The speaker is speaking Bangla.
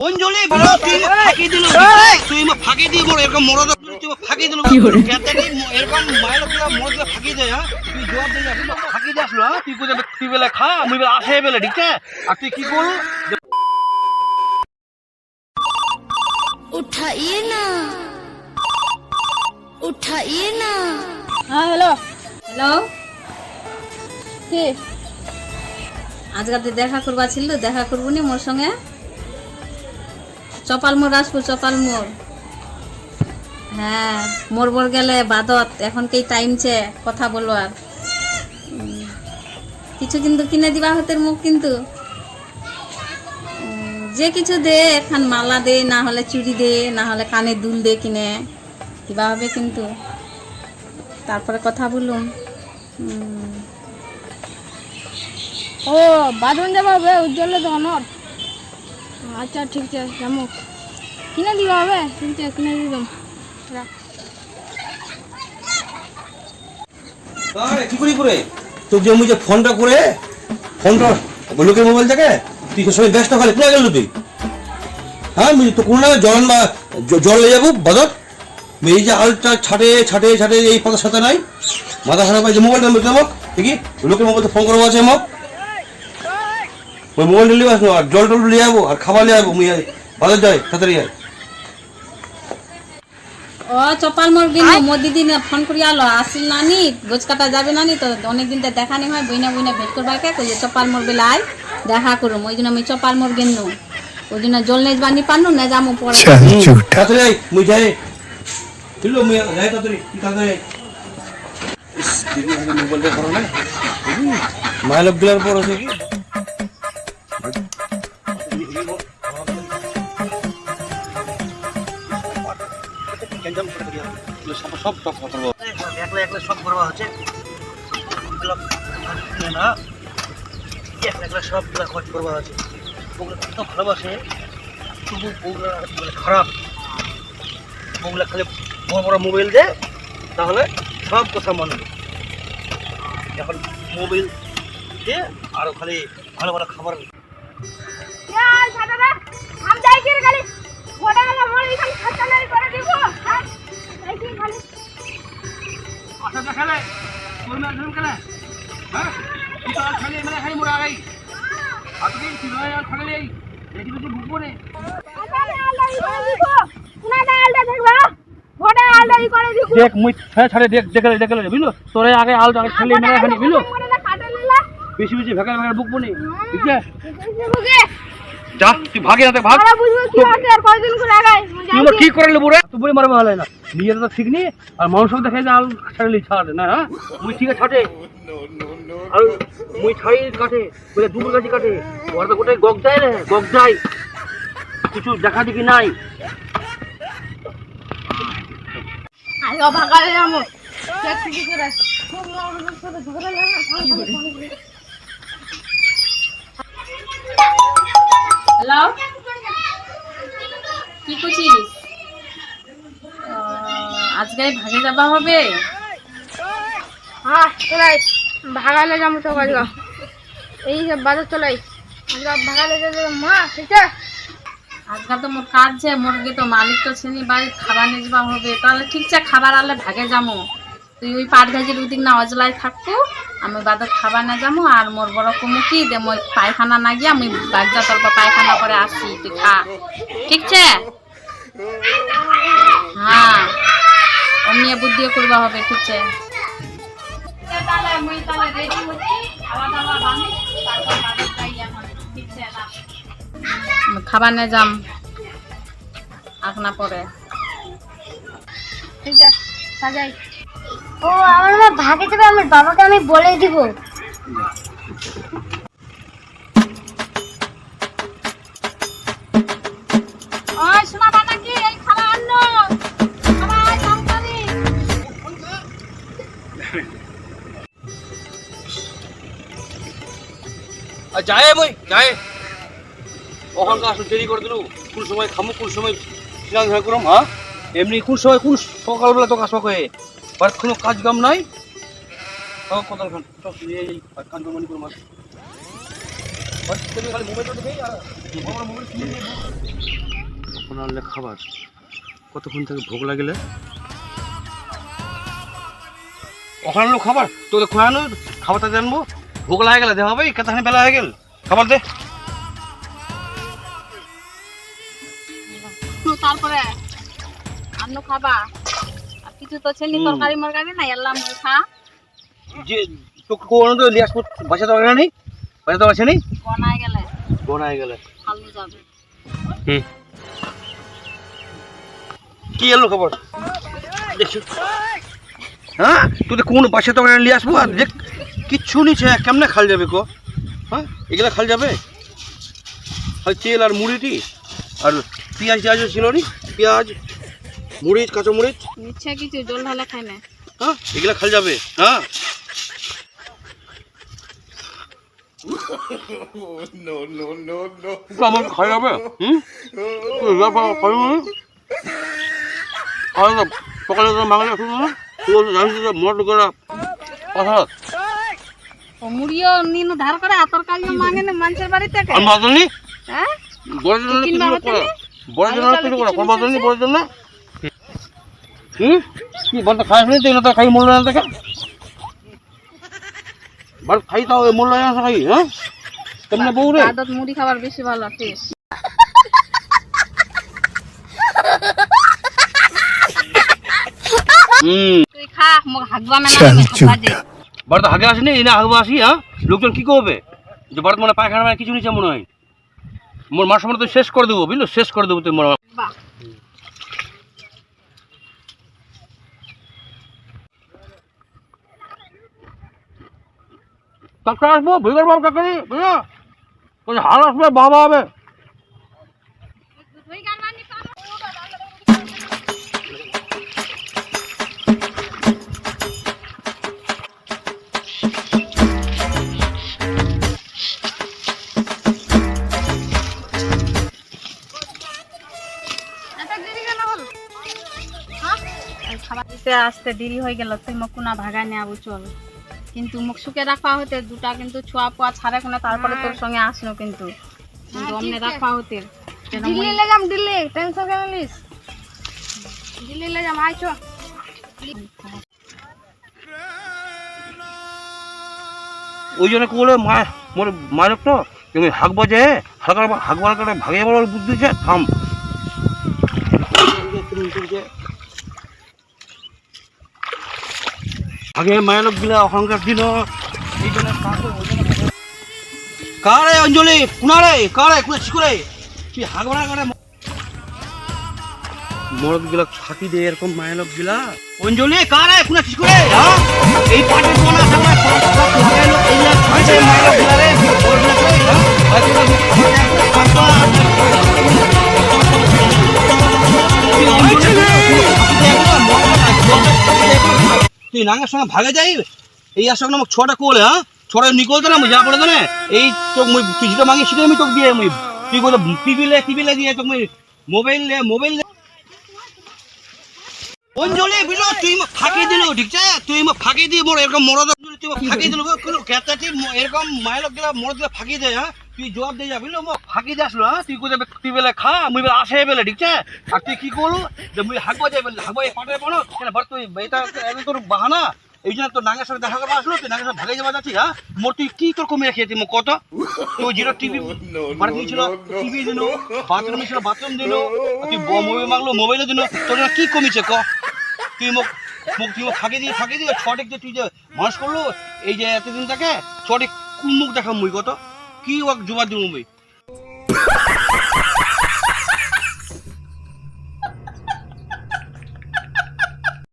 অঞ্জলি বড় তুই ফাঁকি দিল তুই ফাঁকি দিয়ে বড় এরকম মরদ তুই ফাঁকি দিল কেতারি এরকম মাইল পুরো মরদ ফাঁকি দেয় হ্যাঁ তুই জবাব দিলি তুই ফাঁকি দিস না তুই কোজে তুই বেলা খা আমি বেলা আসে বেলা ঠিক আছে আর তুই কি করু उठाइए ना उठाइए ना। हाँ हेलो হ্যালো কি আজকে দেখা করবা ছিল দেখা করবো নি মোর সঙ্গে চপাল মোড় আসবো চপাল মোড় হ্যাঁ মোড় বর গেলে বাদত এখন কি টাইম চে কথা বলো আর কিছু কিন্তু কিনে দিবা হতের মুখ কিন্তু যে কিছু দে এখন মালা দে না হলে চুড়ি দে না হলে কানে দুল দে কিনে দিবা হবে কিন্তু তারপরে কথা বলুম ও বাদন যাবা হবে উজ্জ্বল দোকানত আচ্ছা ঠিক আছে যাবো কিনে দিবা হবে ঠিক আছে কিনে দিলাম আরে কি করি করে তো যে মুই যে ফোনটা লোকের মোবাইল থেকে তুই তো সবাই ব্যস্ত খালি কোথায় গেল তুই হ্যাঁ মুই তো কোনো জল বা জল নিয়ে যাবো বাজার এই যে আলটা ছাটে এই পাতার সাথে নাই মাথা খারাপ হয় যে মোবাইলটা আমি দেবো ঠিকই লোকের মোবাইলতে ফোন করবো আছে আমার ওই মোবাইলটা নিয়ে আসবো আর জল টল নিয়ে যাবো আর খাবার নিয়ে যাবো মুই বাজার যাই তাড়াতাড়ি যাই ও চপাল মোর দিন মোর দিদি ফোন করি আলো আসিল নানি গোছ কাটা যাবে নানি তো অনেকদিন তো দেখানি হয় বইনা ভেট করবা কে কই চপাল মোর বেলায় দেখা করুম ওই জন্য আমি চপাল মোর গেল ওই জন্য জল নেই বানি পানু না যামু পরে তাড়াতাড়ি মুই যাই চলো মুই যাই তাড়াতাড়ি দিদি আগে মোবাইলটা করো না মাইলব বিলার পর আছে কি সব একলা সব করবা হচ্ছে না একলা সব খরচ করবা আছে ওগুলো কত ভালোবাসে তবু ওগুলো খারাপ ওগুলো খালি বড় বড় মোবাইল দে তাহলে সব কথা মনে এখন মোবাইল দে আরো খালি ভালো ভালো খাবার আচ্ছা খেলে কোন ম্যাচ খেলে হ্যাঁ খেলে মানে খালি মোড়া গাই আপনি কিভাবে আর খেলে এই দেখি বেশি ভুগবো নে দেখ মুই ছাড়ে দেখলে বুঝলো তোরে আগে আলটা আগে খেলে মেরে খানি বুঝলো বেশি ভেকা ভুগবো নে ঠিক আছে যা তুই ভাগে না ভাগ তুই কি করে নেবো রে তুই মারবা হলে না নিজে তো ঠিক নি আর মানুষ দেখে যে আল ছাড়লি ছাড়ে না মুই ঠিক আছে ছাটে আর মুই ছাড়ি কাটে বলে দুপুর কাছে কাটে ওর তো গোটাই গক যায় রে গক যায় কিছু দেখা দেখি নাই আইও ভাগালে যাবো হ্যালো কি করছিস আজকে ভাগে যাবা হবে হ্যাঁ চলাই ভাগালে যাবো তো আজকে এই সব বাজার চলাই আমরা ভাগালে যাবো মা ঠিক আছে আজকাল তো মোর কাজ যে মোরগে তো মালিক তো শ্রেণী বাড়ির খাবার নিয়ে যাবা হবে তাহলে ঠিক আছে খাবার আনলে ভাগে যাবো তুই ওই পাট ভাজির ওদিক না অজলায় থাকবো আমি বাজার খাবার না যাবো আর মোর বড় কুমুকি দে মই পায়খানা না গিয়ে আমি বাগদা তল্প পায়খানা করে আসি তুই খা ঠিক আছে হ্যাঁ অমনি বুদ্ধি করবা হবে ঠিক আছে খাবার নিয়ে যাম আখনা পরে ঠিক আছে সাজাই ও আমার মা ভাগে যাবে আমার বাবাকে আমি বলে দিব ওই শোনা বাবা কি এই খাবার আনলো খাবার দাম করি আর যায় মই যায় ওখানকার আসলে দেরি করে দিল কোন সময় খামু কোন সময় স্নান করুম হ্যাঁ এমনি কোন সময় কোন সকালবেলা তো আসবা কয়ে বাট কোনো কাজ কাম নাই কোথাও কান করুম তুমি খালি মোবাইলটা দেখেই আর বড় মোবাইল কিনে নিয়ে এখন আনলে খাবার কতক্ষণ থেকে ভোগ লাগলে ওখানে আনলো খাবার তোদের খোয়ানো খাবারটা জানবো ভোগ লাগে গেলে দেওয়া হবে কতখানি বেলা হয়ে গেল খাবার দে তারপরে অন্য খাবা আর কিছু তো ছেলে তরকারি মরকারি না এলাম খা যে তোকে কোনো তো লিয়াস বাঁচাতে পারে না নি বাঁচাতে পারছে নি বনায় গেলে গেলে খালু যাবে কি এলো খবর দেখছো হ্যাঁ তুই কোন বাঁচাতে পারে নিয়ে আসবো আর দেখ কিচ্ছু নিচ্ছে কেমনে খাল যাবে কো হ্যাঁ এগুলা খাল যাবে আর তেল আর মুড়িটি আর পেঁয়াজ টিয়াজও ছিল নি পেঁয়াজ মরিচ কাঁচা মরিচ নিচ্ছে কিছু জল ঢালা খাই না হ্যাঁ এগুলা খাল যাবে হ্যাঁ আমার খাই যাবে সকালে মাংস মট করা কথা ও মুড়িও নিনো ধার করে আর তরকারিও মাঙে না মানুষের বাড়িতে আমি বাদনি হ্যাঁ বড় জন্য কিছু করা বড় জন্য কিছু করা কোন বাদনি বড় জন্য কি বলতে খাস নি তুই না তো খাই মূল্য না দেখে বড় খাই তাও মূল্য না খাই হ্যাঁ তোমরা বউ রে আদত মুড়ি খাবার বেশি ভালো টেস্ট তুই খা মোক হাগবা মেলা হাগবা দে বড় তো হাগে আসেনি না হাগবা আসি হ্যাঁ লোকজন কি করবে যে বড় মনে পায়খানা মানে কিছু নিচে মনে হয় মোর মাস মনে তো শেষ করে দেবো বুঝলো শেষ করে দেবো তুই মনে বাহ কাকা আসবো ভিগর বাবু কাকারি বুঝলো ওই হাল আসবে বাবা হবে খাবার দিতে আসতে দেরি হয়ে গেল তুই মোক কোনা ভাগায় নিয়ে আবু চল কিন্তু মুখ শুকে রাখা হতে দুটা কিন্তু ছোয়া পোয়া ছাড়ে কোনা তারপরে তোর সঙ্গে আসলো কিন্তু অমনে রাখা হতে দিল্লি ले जाम दिल्ली टेंशन के लिस दिल्ली ले जाम आइ छो ওই জন্য কোলে মা মোর মানব তো তুমি হাক বাজে হাগবার করে ভাগে বড় বুদ্ধি আছে থাম আগে মায়ের লোক গিলা অহংকার দিল এই জন্য কারে অঞ্জলি কুনারে কারে কুনা চিকুরে তুই হাগবার করে মরদ গিলা ফাঁকি দে এরকম মায়ের লোক গিলা অঞ্জলি কারে কুনা চিকুরে হ্যাঁ এই পার্টির কোনা সামনে সব মায়ের লোক এই ফাঁকি মায়ের লোক গিলা রে ওরনা করে তুই নাঙ্গার সঙ্গে ভাগে যাই এই আর সঙ্গে আমাকে ছটা কোলে হ্যাঁ ছটা নিকলতে না যা পড়ে না এই তো তুই যেটা মাঙি সেটাই আমি তোকে দিয়ে তুই কোথাও টিভিলে দিয়ে তোকে মোবাইল অঞ্জলি বুঝলো তুই ফাঁকি দিল ঠিক আছে তুই ফাঁকি দিয়ে মোর এরকম মরদ তুই ফাঁকি দিল কেতাটি এরকম মায়ের লোক গেলা মরদ গেলা ফাঁকি দেয় হ্যাঁ তুই জবাব দিয়ে যাবি বুঝলো ফাঁকি দিয়ে আসলো হ্যাঁ তুই কোথায় তুই বেলা খা মুই বেলা আসে বেলা ঠিক আছে আর তুই কি করলু যে মুই হাগবা যাই বেলা হাগবা পাটে পড়ো কেন বর তুই এটা তোর বাহানা এই জন্য তোর নাঙ্গের সঙ্গে দেখা করা আসলো তুই নাঙ্গের সঙ্গে ভাগে যাবা যাচ্ছি হ্যাঁ মোর তুই কি তোর কমিয়ে খেয়েছি মোক কত তুই যেটা টিভি মানে দিয়েছিল টিভি দিল বাথরুম ছিল বাথরুম দিল তুই মোবাইল মাগলো মোবাইলে দিল তোর কি কমিছে ক তুই মোক তুই ফাঁকি দিয়ে ছটিক যে তুই যে মানুষ করলো এই যে এতদিন থাকে ছটিক কোন মুখ দেখা মুই কত কি জবাব দিব মুই